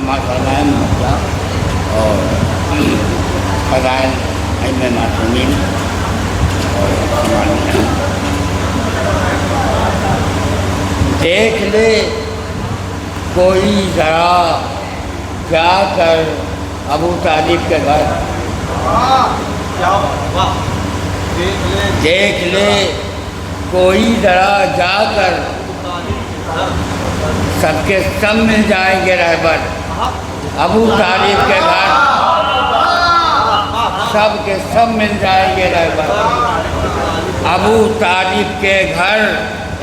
مسائل مطلب اور فضائل ائمہ معصومین اور دیکھ لے کوئی ذرا جا کر ابو طالب کے گھر، دیکھ لے کوئی ذرا جا کر، سب کے سب مل جائیں گے رہبر ابو طالب کے گھر، سب کے سب مل جائیں گے رہبر ابو طالب کے گھر۔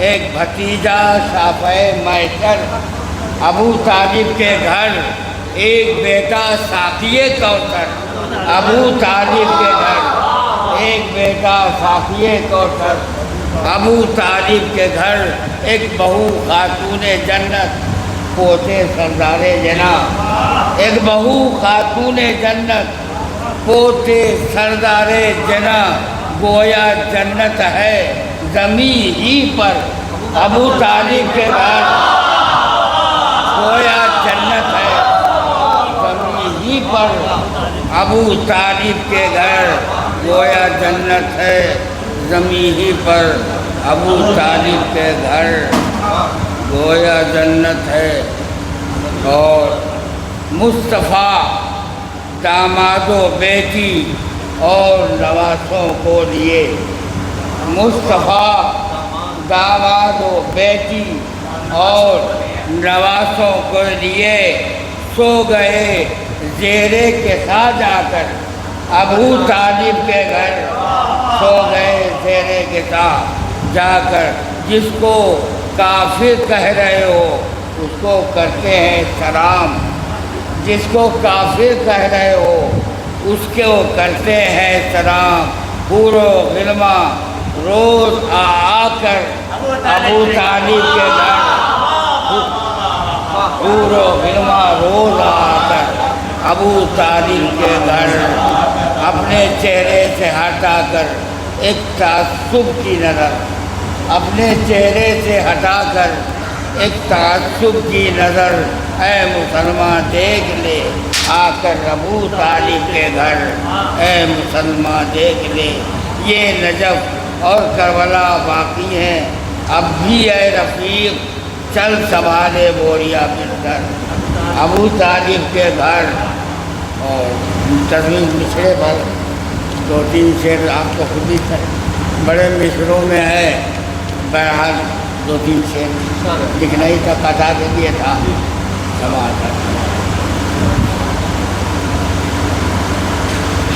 ایک بھتیجا شافع محشر ابو طالب کے گھر، ایک بیٹا ساقی کوثر ابو طالب کے گھر، ایک بیٹا ساقی کوثر ابو طالب کے گھر، ایک بہو خاتون جنت پوتے سردار جنا، ایک بہو خاتون جنت پوتے سردار جنا، گویا جنت ہے زمین ہی پر ابو طالب کے گھر، گویا جنت ہے زمین ہی پر ابو طالب کے گھر، گویا جنت ہے زمین ہی پر ابو طالب کے گھر، گویا جنت ہے۔ اور مصطفیٰ داماد و بیٹی اور نواسوں کو لیے، مصطفیٰ داماد و بیٹی اور نواسوں کو لیے سو گئے زیرے کے ساتھ جا کر ابو طالب کے گھر، سو گئے زیرے کے ساتھ جا کر۔ جس کو کافر کہہ رہے ہو اس کو کرتے ہیں سلام، جس کو کافر کہہ رہے ہو اس کو کرتے ہیں سلام۔ حور و غلمہ روز آ کر ابو طالب کے گھر، حور و غلمہ روز آ کر ابو طالب کے گھر، اپنے چہرے سے ہٹا کر ایک تعصب کی نظر، اپنے چہرے سے ہٹا کر ایک تعصب کی نظر، اے مسلمان دیکھ لے آ کر ابو طالب کے گھر، اے مسلمان دیکھ لے۔ یہ نجف اور کربلا باقی ہیں اب بھی اے رفیق، چل سنبھالے بوریا بستر ابو طالب کے گھر۔ اور تزوین مصرے پر دو تین شعر آپ کو خود ہی بڑے مصروں میں ہے، بہرحال دو تین شعر لکھنا ہی تھا، قطع کے لیے تھا سماعت کر۔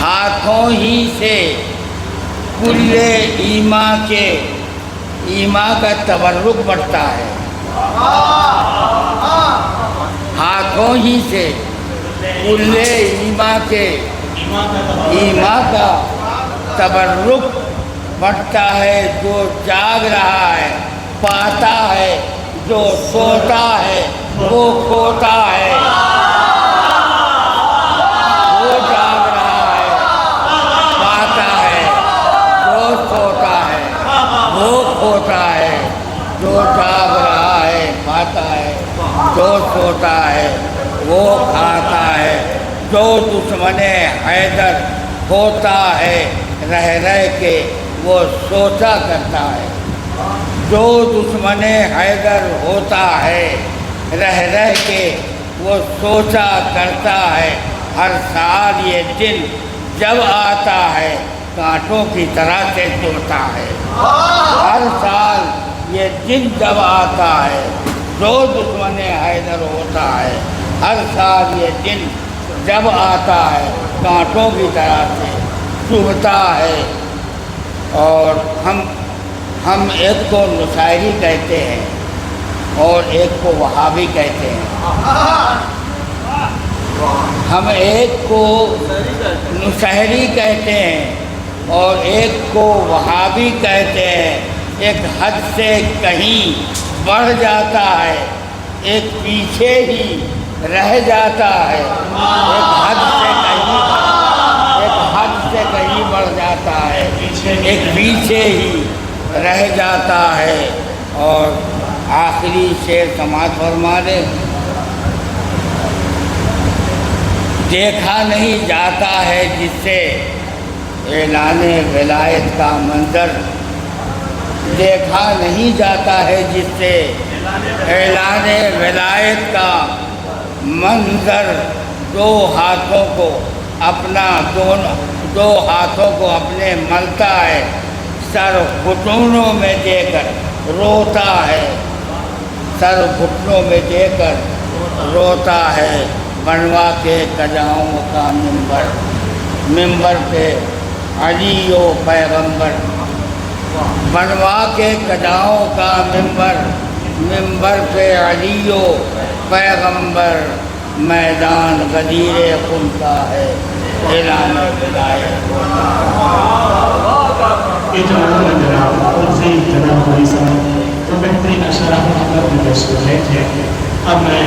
ہاتھوں ہی سے کل ایمان کے ایمان کا تبرک بڑھتا ہے، ہاتھوں ہی سے کل ایمان کے ایمان کا تبرک بڑھتا ہے۔ جو جاگ رہا ہے پاتا ہے، جو سوتا ہے وہ کھوتا ہے، جو جاگ رہا ہے پاتا ہے، جو سوتا ہے وہ کھوتا ہے، جو جاگ رہا ہے پاتا ہے، جو سوتا ہے وہ کھاتا ہے، جو دشمن حیدر ہوتا ہے رہ رہ کے وہ سوچا کرتا ہے، جو دشمن حیدر ہوتا ہے رہ رہ کے وہ سوچا کرتا ہے۔ ہر سال یہ دن جب آتا ہے کانٹوں کی طرح سے چبھتا ہے، ہر سال یہ دن جب آتا ہے جو دشمن حیدر ہوتا ہے، ہر سال یہ دن جب آتا ہے کانٹوں کی طرح سے چبھتا ہے۔ اور ہم ایک کو نصیری کہتے ہیں اور ایک کو وہابی کہتے ہیں، ہم ایک کو نصیری کہتے ہیں اور ایک کو وہابی کہتے ہیں۔ ایک حد سے کہیں بڑھ جاتا ہے، ایک پیچھے ہی رہ جاتا ہے، ایک حد سے کہیں بڑھ جاتا ہے، ایک پیچھے ہی رہ جاتا ہے۔ اور آخری شعر سماعت فرما دے۔ دیکھا نہیں جاتا ہے جس سے اعلان ولایت کا منظر، دیکھا نہیں جاتا ہے جس سے اعلان ولایت کا منظر، دو ہاتھوں کو اپنے ملتا ہے، سر گھٹنوں میں دے کر روتا ہے، سر گھٹنوں میں دے کر روتا ہے، بنوا کے قجاؤں کا ممبر پہ علی و پیغمبر، بنوا کے قجاؤں کا ممبر پہ علی و پیغمبر، میدان غدیر خون کا ہے اعلان ولایت۔ جناب اور سے جناب علی صاحب تو بہترین اشعار مطلب میں پیش کر رہے تھے۔ اب میں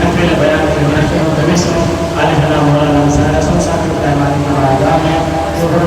نقل بیان کرنا چاہتا ہوں علیہ مولانا صاحب صاحب کے تعلیمات کا آغاز ہے جو بڑا